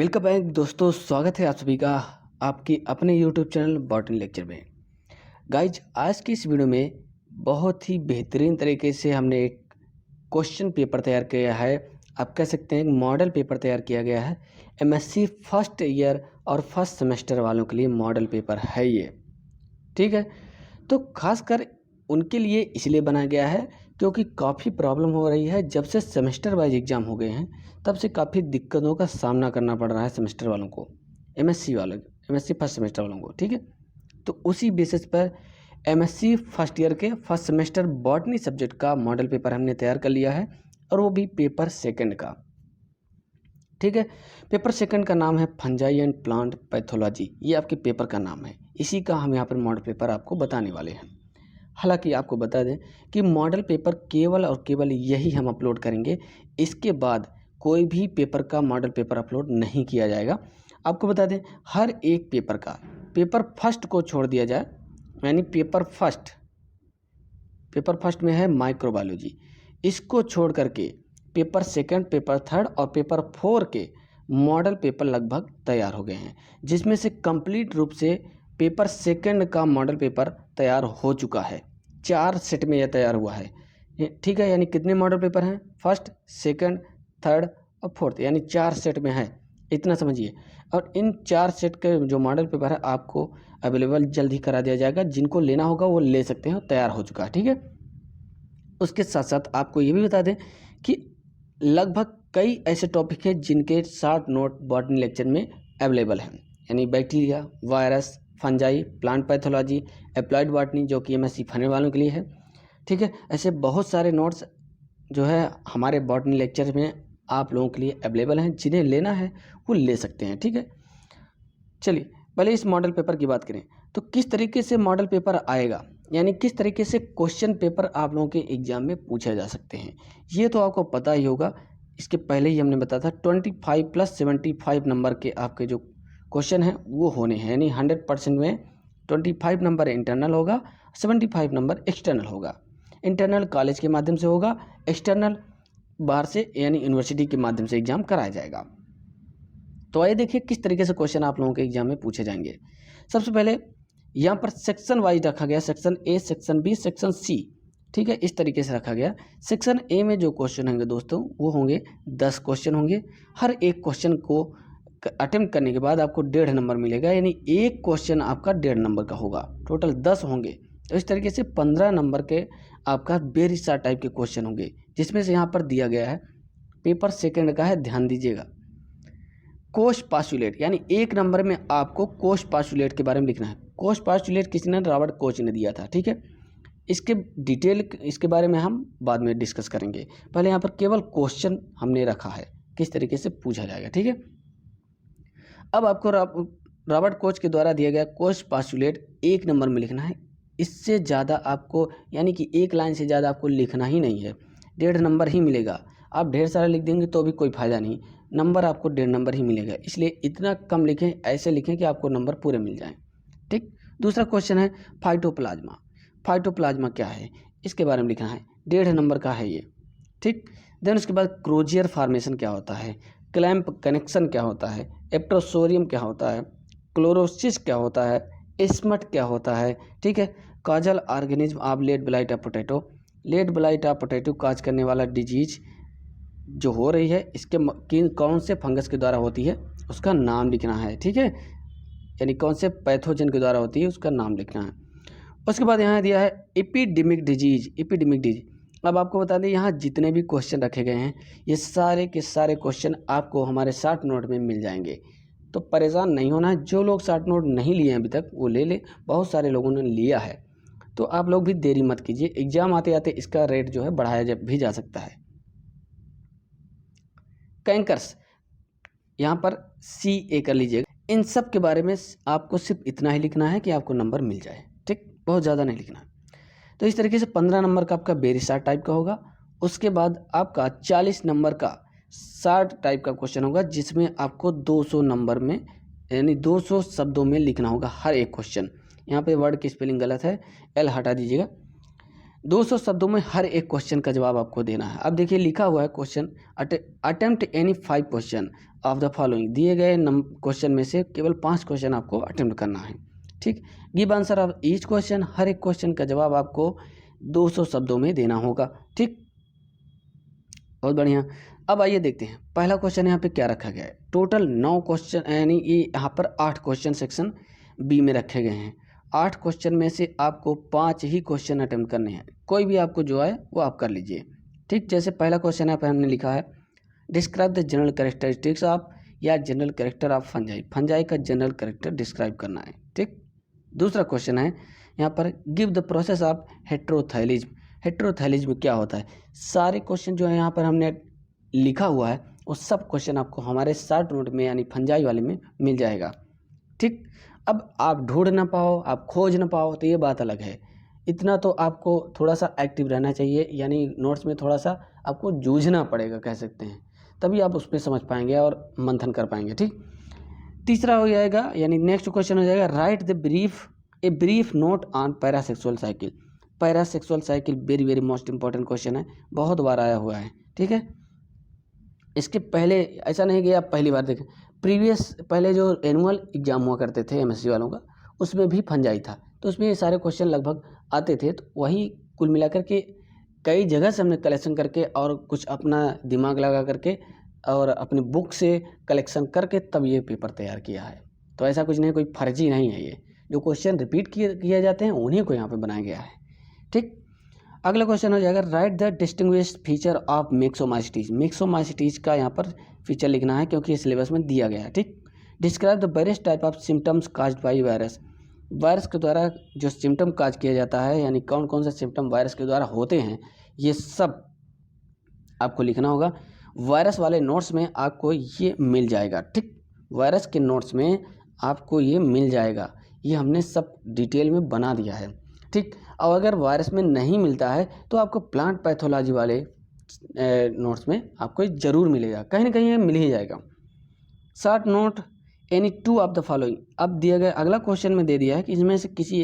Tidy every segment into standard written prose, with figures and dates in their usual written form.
Welcome back दोस्तों, स्वागत है आप सभी का आपकी अपने यूट्यूब चैनल बॉटनी लेक्चर में। गाइज, आज की इस वीडियो में बहुत ही बेहतरीन तरीके से हमने एक क्वेश्चन पेपर तैयार किया है। आप कह सकते हैं एक मॉडल पेपर तैयार किया गया है। एमएससी फर्स्ट ईयर और फर्स्ट सेमेस्टर वालों के लिए मॉडल पेपर है ये, ठीक है। तो खासकर उनके लिए इसलिए बनाया गया है क्योंकि काफ़ी प्रॉब्लम हो रही है। जब से सेमेस्टर वाइज एग्ज़ाम हो गए हैं तब से काफ़ी दिक्कतों का सामना करना पड़ रहा है सेमेस्टर वालों को, एमएससी फर्स्ट सेमेस्टर वालों को, ठीक है। तो उसी बेसिस पर एमएससी फर्स्ट ईयर के फर्स्ट सेमेस्टर बॉटनी सब्जेक्ट का मॉडल पेपर हमने तैयार कर लिया है, और वो भी पेपर सेकंड का, ठीक है। पेपर सेकंड का नाम है फंजाई एंड प्लांट पैथोलॉजी। ये आपके पेपर का नाम है, इसी का हम यहाँ पर मॉडल पेपर आपको बताने वाले हैं। हालांकि आपको बता दें कि मॉडल पेपर केवल और केवल यही हम अपलोड करेंगे, इसके बाद कोई भी पेपर का मॉडल पेपर अपलोड नहीं किया जाएगा। आपको बता दें हर एक पेपर का पेपर फर्स्ट को छोड़ दिया जाए, यानी पेपर फर्स्ट में है माइक्रोबायोलॉजी, इसको छोड़ करके पेपर सेकंड, पेपर थर्ड और पेपर फोर के मॉडल पेपर लगभग तैयार हो गए हैं, जिसमें से कंप्लीट रूप से पेपर सेकंड का मॉडल पेपर तैयार हो चुका है। 4 सेट में यह तैयार हुआ है, ठीक है। यानी कितने मॉडल पेपर हैं? फर्स्ट, सेकंड, थर्ड और फोर्थ, यानी 4 सेट में है, इतना समझिए। और इन 4 सेट के जो मॉडल पेपर है आपको अवेलेबल जल्द ही करा दिया जाएगा। जिनको लेना होगा वो ले सकते हैं, तैयार हो चुका है, ठीक है। उसके साथ साथ आपको ये भी बता दें कि लगभग कई ऐसे टॉपिक हैं जिनके शॉर्ट नोट बॉटनी लेक्चर में अवेलेबल हैं, यानी bacteria, virus, fungi, plant pathology, applied botany जो कि एमएससी फने वालों के लिए है, ठीक है। ऐसे बहुत सारे नोट्स जो है हमारे बॉटनी लेक्चर में आप लोगों के लिए अवेलेबल हैं। जिन्हें लेना है वो ले सकते हैं, ठीक है। चलिए पहले इस मॉडल पेपर की बात करें तो किस तरीके से मॉडल पेपर आएगा, यानी किस तरीके से क्वेश्चन पेपर आप लोगों के एग्जाम में पूछे जा सकते हैं, ये तो आपको पता ही होगा। इसके पहले ही हमने बताया था 25 + 75 नंबर के आपके जो क्वेश्चन हैं वो होने हैं, यानी 100% में 25 नंबर इंटरनल होगा, 75 नंबर एक्सटर्नल होगा। इंटरनल कॉलेज के माध्यम से होगा, एक्सटर्नल बाहर से यानी यूनिवर्सिटी के माध्यम से एग्जाम कराया जाएगा। तो आइए देखिए किस तरीके से क्वेश्चन आप लोगों के एग्जाम में पूछे जाएंगे। सबसे पहले यहाँ पर सेक्शन वाइज रखा गया, section A, section B, section C, ठीक है। इस तरीके से रखा गया। सेक्शन ए में जो क्वेश्चन होंगे दोस्तों वो होंगे 10 क्वेश्चन होंगे। हर एक क्वेश्चन को अटेम्प्ट करने के बाद आपको 1.5 नंबर मिलेगा, यानी एक क्वेश्चन आपका 1.5 नंबर का होगा। टोटल 10 होंगे, तो इस तरीके से 15 नंबर के आपका बेरिसा टाइप के क्वेश्चन होंगे, जिसमें से यहाँ पर दिया गया है पेपर सेकंड का है, ध्यान दीजिएगा, कोश पास्टुलेट, यानी 1 नंबर में आपको कोश पास्टुलेट के बारे में लिखना है। कोश पास्टुलेट किसी ने, रॉबर्ट कोच ने दिया था, ठीक है। इसके डिटेल इसके बारे में हम बाद में डिस्कस करेंगे। पहले यहाँ पर केवल क्वेश्चन हमने रखा है किस तरीके से पूछा जाएगा, ठीक है। अब आपको रॉबर्ट कोच के द्वारा दिया गया कोश पास्टुलेट 1 नंबर में लिखना है। इससे ज़्यादा आपको, यानी कि 1 लाइन से ज़्यादा आपको लिखना ही नहीं है, 1.5 नंबर ही मिलेगा। आप ढेर सारा लिख देंगे तो भी कोई फ़ायदा नहीं, नंबर आपको 1.5 नंबर ही मिलेगा। इसलिए इतना कम लिखें, ऐसे लिखें कि आपको नंबर पूरे मिल जाएं, ठीक। दूसरा क्वेश्चन है फाइटोप्लाज्मा। फाइटोप्लाज्मा क्या है, इसके बारे में लिखना है, 1.5 नंबर का है ये, ठीक। देन उसके बाद क्रोजियर फॉर्मेशन क्या होता है, क्लैंप कनेक्शन क्या होता है, एप्टोसोरियम क्या होता है, क्लोरोसिस क्या होता है, स्मट क्या होता है, ठीक है। Causal organism of late blight of potato, late blight of potato cause करने वाला डिजीज जो हो रही है, इसके कौन से फंगस के द्वारा होती है उसका नाम लिखना है, ठीक है। यानी कौन से पैथोजन के द्वारा होती है उसका नाम लिखना है। उसके बाद यहाँ दिया है एपिडेमिक डिजीज। अब आपको बता दें यहाँ जितने भी क्वेश्चन रखे गए हैं ये सारे के सारे क्वेश्चन आपको हमारे शॉर्ट नोट में मिल जाएंगे, तो परेशान नहीं होना है। जो लोग शॉर्ट नोट नहीं लिए हैं अभी तक वो ले ले, बहुत सारे लोगों ने लिया है, तो आप लोग भी देरी मत कीजिए। एग्जाम आते आते इसका रेट जो है बढ़ाया भी जा सकता है। कैंकर्स, यहाँ पर CA कर लीजिएगा। इन सब के बारे में आपको सिर्फ इतना ही लिखना है कि आपको नंबर मिल जाए, ठीक, बहुत ज़्यादा नहीं लिखना। तो इस तरीके से 15 नंबर का आपका बेरिसा टाइप का होगा। उसके बाद आपका 40 नंबर का शार्ट टाइप का क्वेश्चन होगा, जिसमें आपको 200 नंबर में, यानी 200 शब्दों में लिखना होगा हर एक क्वेश्चन। यहाँ पे वर्ड की स्पेलिंग गलत है, L हटा दीजिएगा। 200 शब्दों में हर एक क्वेश्चन का जवाब आपको देना है। अब देखिए लिखा हुआ है question, attempt any 5 question, of the following, दिए गए क्वेश्चन में से केवल 5 क्वेश्चन आपको अटेम्प्ट करना है। ठीक, give answer of each question, हर एक क्वेश्चन का जवाब आपको 200 शब्दों में देना होगा। ठीक, बहुत बढ़िया। अब आइए देखते हैं पहला क्वेश्चन यहाँ पे क्या रखा गया है। टोटल 9 क्वेश्चन, यानी कि यहाँ पर 8 क्वेश्चन सेक्शन बी में रखे गए हैं। 8 क्वेश्चन में से आपको 5 ही क्वेश्चन अटेम्प्ट करने हैं, कोई भी आपको जो है वो आप कर लीजिए। ठीक, जैसे पहला क्वेश्चन यहाँ पे हमने लिखा है describe the general characteristics of या general character of fungi, fungi का जनरल कैरेक्टर डिस्क्राइब करना है। ठीक, दूसरा क्वेश्चन है यहाँ पर give the process of heterothallism, heterothallism क्या होता है। सारे क्वेश्चन जो है यहाँ पर हमने लिखा हुआ है वो सब क्वेश्चन आपको हमारे शॉर्ट नोट में यानी फंजाई वाले में मिल जाएगा। ठीक, अब आप ढूंढ ना पाओ, आप खोज ना पाओ तो ये बात अलग है, इतना तो आपको थोड़ा सा एक्टिव रहना चाहिए, यानी नोट्स में थोड़ा सा आपको जूझना पड़ेगा कह सकते हैं, तभी आप उस पर समझ पाएंगे और मंथन कर पाएंगे। ठीक, तीसरा हो जाएगा यानी नेक्स्ट क्वेश्चन हो जाएगा write the a brief note on parasexual cycle. Parasexual cycle very very most important question है, बहुत बार आया हुआ है। ठीक है, इसके पहले ऐसा नहीं कि आप पहली बार देखें, प्रीवियस पहले जो एनुअल एग्जाम हुआ करते थे एमएससी वालों का, उसमें भी फंजाई था, तो उसमें ये सारे क्वेश्चन लगभग आते थे। तो वही कुल मिलाकर के कई जगह से हमने कलेक्शन करके और कुछ अपना दिमाग लगा करके और अपनी बुक से कलेक्शन करके तब ये पेपर तैयार किया है। तो ऐसा कुछ नहीं, कोई फर्जी नहीं है, ये जो क्वेश्चन रिपीट किए जाते हैं उन्हीं को यहाँ पे बनाया गया है। ठीक, अगला क्वेश्चन हो जाएगा write the distinguished feature of myxomycetes. Myxomycetes का यहाँ पर फीचर लिखना है क्योंकि इस सिलेबस में दिया गया है। ठीक, describe the various type of symptoms caused by virus. Virus के द्वारा जो सिम्टम काज किया जाता है, यानी कौन कौन से सिम्टम वायरस के द्वारा होते हैं, ये सब आपको लिखना होगा। वायरस वाले नोट्स में आपको ये मिल जाएगा। ठीक, वायरस के नोट्स में आपको ये मिल जाएगा, ये हमने सब डिटेल में बना दिया है। ठीक, और अगर वायरस में नहीं मिलता है तो आपको प्लांट पैथोलॉजी वाले नोट्स में आपको ज़रूर मिलेगा, कहीं ना कहीं मिल ही जाएगा। Short note any 2 of the following. अब दिया गया अगला क्वेश्चन में दे दिया है कि इसमें से किसी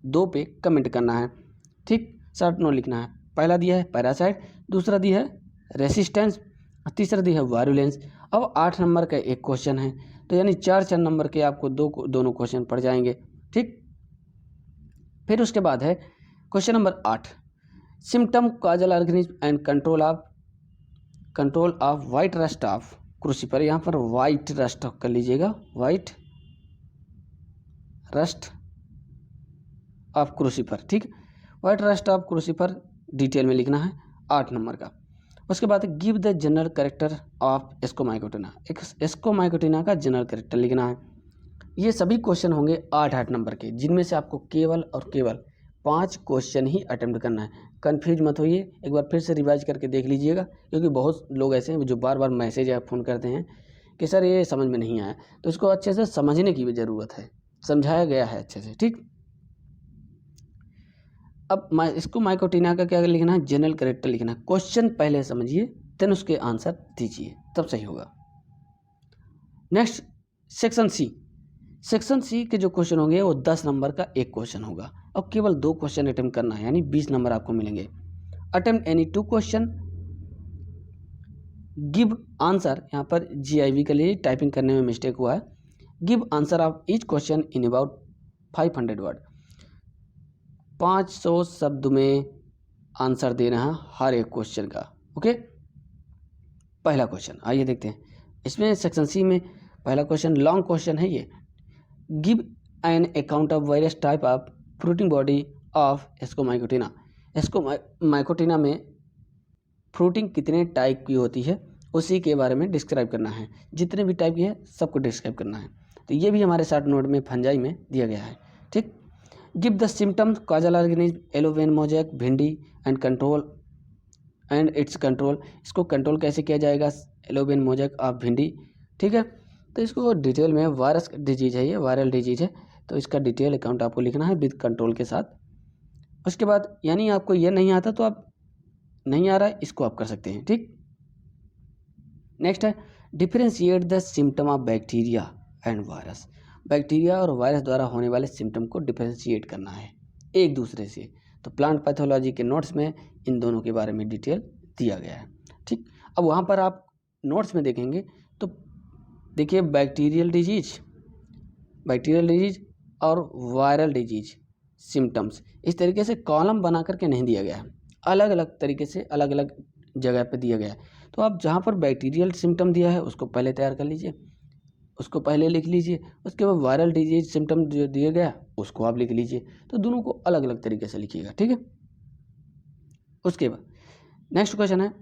2 पे कमेंट करना है। ठीक, शॉर्ट नोट लिखना है। पहला दिया है पैरासाइट, दूसरा दिया है रेसिस्टेंस, तीसरा दिया है वायरुलेंस। अब 8 नंबर का एक क्वेश्चन है, तो यानी 4 नंबर के आपको दोनों क्वेश्चन पड़ जाएंगे। ठीक, फिर उसके बाद है question number 8 symptom causal organism and control of white rust of crucifer. यहाँ पर वाइट रस्ट कर लीजिएगा, वाइट रस्ट ऑफ क्रूसिफर। ठीक, white rust of crucifer detail में लिखना है 8 नंबर का। उसके बाद give the general character of ascomycotina, ascomycotina का जनरल कैरेक्टर लिखना है। ये सभी क्वेश्चन होंगे 8 नंबर के, जिनमें से आपको केवल और केवल 5 क्वेश्चन ही अटेम्प्ट करना है। कंफ्यूज मत होइए, एक बार फिर से रिवाइज करके देख लीजिएगा, क्योंकि बहुत लोग ऐसे हैं जो बार बार मैसेज या फ़ोन करते हैं कि सर ये समझ में नहीं आया, तो इसको अच्छे से समझने की भी ज़रूरत है, समझाया गया है अच्छे से। ठीक, अब इसको माइकोटिना का क्या लिखना है, जनरल कैरेक्टर लिखना है। क्वेश्चन पहले समझिए देन उसके आंसर दीजिए, तब सही होगा। Next section C. Section C के जो क्वेश्चन होंगे वो 10 नंबर का एक क्वेश्चन होगा और केवल 2 क्वेश्चन अटेम्प्ट करना है, यानी 20 नंबर आपको मिलेंगे। Attempt any 2 question, give answer, यहाँ पर GIV के लिए टाइपिंग करने में मिस्टेक हुआ है। Give answer of each question in about 500 word, 500 शब्द में आंसर देना है हर एक क्वेश्चन का। ओके, पहला क्वेश्चन आइए देखते हैं। इसमें सेक्शन सी में पहला क्वेश्चन लॉन्ग क्वेश्चन है ये। Give an account of various type of fruiting body of ascomycotina. Ascomycotina में फ्रूटिंग कितने टाइप की होती है उसी के बारे में डिस्क्राइब करना है, जितने भी टाइप की है सबको डिस्क्राइब करना है। तो ये भी हमारे शॉर्ट नोट में फंजाई में दिया गया है। ठीक, give the symptoms causal organism yellow vein mosaic bhindi and control and its control. इसको कंट्रोल कैसे किया जाएगा, एलोवेन मोजैक ऑफ भिंडी। ठीक है, तो इसको डिटेल में वायरस डिजीज है, ये वायरल डिजीज है, तो इसका डिटेल अकाउंट आपको लिखना है विद कंट्रोल के साथ। उसके बाद यानी आपको ये नहीं आता तो आप नहीं आ रहा है इसको आप कर सकते हैं। ठीक, नेक्स्ट है differentiate the symptom of bacteria and virus. Bacteria और वायरस द्वारा होने वाले सिम्टम को डिफरेंशिएट करना है एक दूसरे से। तो प्लांट पैथोलॉजी के नोट्स में इन दोनों के बारे में डिटेल दिया गया है। ठीक, अब वहाँ पर आप नोट्स में देखेंगे तो देखिए बैक्टीरियल डिजीज और वायरल डिजीज सिम्टम्स, इस तरीके से कॉलम बना करके नहीं दिया गया है, अलग अलग तरीके से अलग अलग जगह पे दिया गया है। तो आप जहाँ पर बैक्टीरियल सिम्टम दिया है उसको पहले तैयार कर लीजिए, उसको पहले लिख लीजिए। उसके बाद वायरल डिजीज सिम्टम जो दिया गया उसको आप लिख लीजिए। तो दोनों को अलग अलग तरीके से लिखिएगा, ठीक है। उसके बाद नेक्स्ट क्वेश्चन है,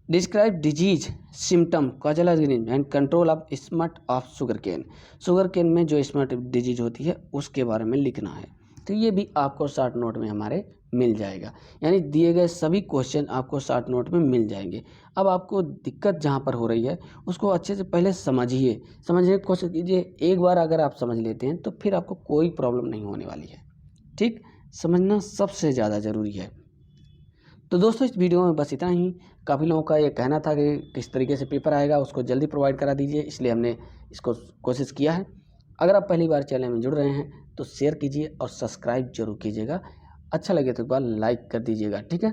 describe disease symptom causal and control of smut of sugar cane. Sugar cane में जो स्मट डिजीज होती है उसके बारे में लिखना है। तो ये भी आपको शॉर्ट नोट में हमारे मिल जाएगा, यानी दिए गए सभी क्वेश्चन आपको शॉर्ट नोट में मिल जाएंगे। अब आपको दिक्कत जहाँ पर हो रही है उसको अच्छे से पहले समझने की कोशिश कीजिए। एक बार अगर आप समझ लेते हैं तो फिर आपको कोई प्रॉब्लम नहीं होने वाली है, ठीक। समझना सबसे ज़्यादा ज़रूरी है। तो दोस्तों इस वीडियो में बस इतना ही। काफ़ी लोगों का ये कहना था कि किस तरीके से पेपर आएगा उसको जल्दी प्रोवाइड करा दीजिए, इसलिए हमने इसको कोशिश किया है। अगर आप पहली बार चैनल में जुड़ रहे हैं तो शेयर कीजिए और सब्सक्राइब जरूर कीजिएगा। अच्छा लगे तो एक बार लाइक कर दीजिएगा, ठीक है।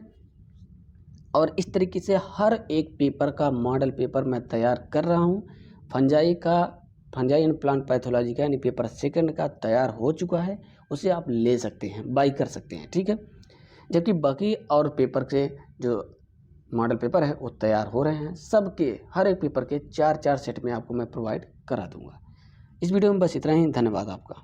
और इस तरीके से हर एक पेपर का मॉडल पेपर मैं तैयार कर रहा हूँ। फंजाई एंड प्लांट पैथोलॉजी का यानी पेपर सेकंड का तैयार हो चुका है, उसे आप ले सकते हैं, बाई कर सकते हैं, ठीक है। जबकि बाकी और पेपर के जो मॉडल पेपर है वो तैयार हो रहे हैं। सबके हर एक पेपर के 4-4 सेट में आपको मैं प्रोवाइड करा दूंगा। इस वीडियो में बस इतना ही। धन्यवाद आपका।